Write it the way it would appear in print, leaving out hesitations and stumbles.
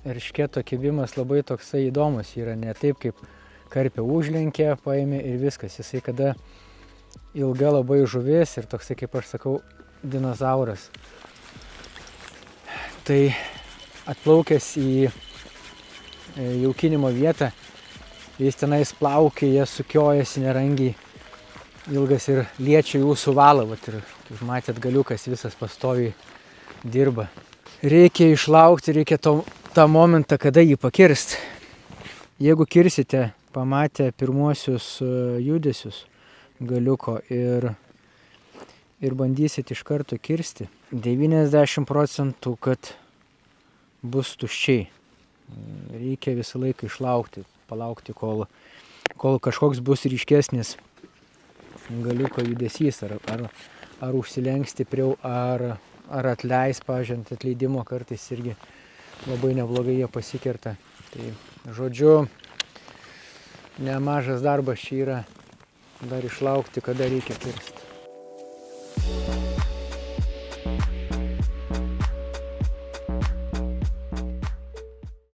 Eršketo kibimas labai toksai įdomus yra, ne taip kaip karpė užlenkė, paėmė ir viskas. Jisai kada ilga labai žuvis ir toksai, kaip aš sakau, dinozauras. Tai atplaukęs į jaukinimo vietą, jis tenais plaukėja, sukiojasi nerangiai ilgas ir liečia jūsų valą. Vat ir, kaip matėt, galiukas visas pastoviai dirba. Reikia išlaukti, reikia tą momentą, kada jį pakirst. Jeigu kirsite, pamatę pirmuosius judesius galiuko ir bandysit iš karto kirsti, 90 procentų, kad bus tuščiai. Reikia visą laiką išlaukti, palaukti, kol kažkoks bus ryškesnis galiuko judesys, ar užsilenks stipriau, ar atleis, pavyzdžiui, atleidimo kartais irgi labai neblogai jie pasikerta. Tai žodžiu, nemažas darbas čia yra dar išlaukti, kada reikia kirsti.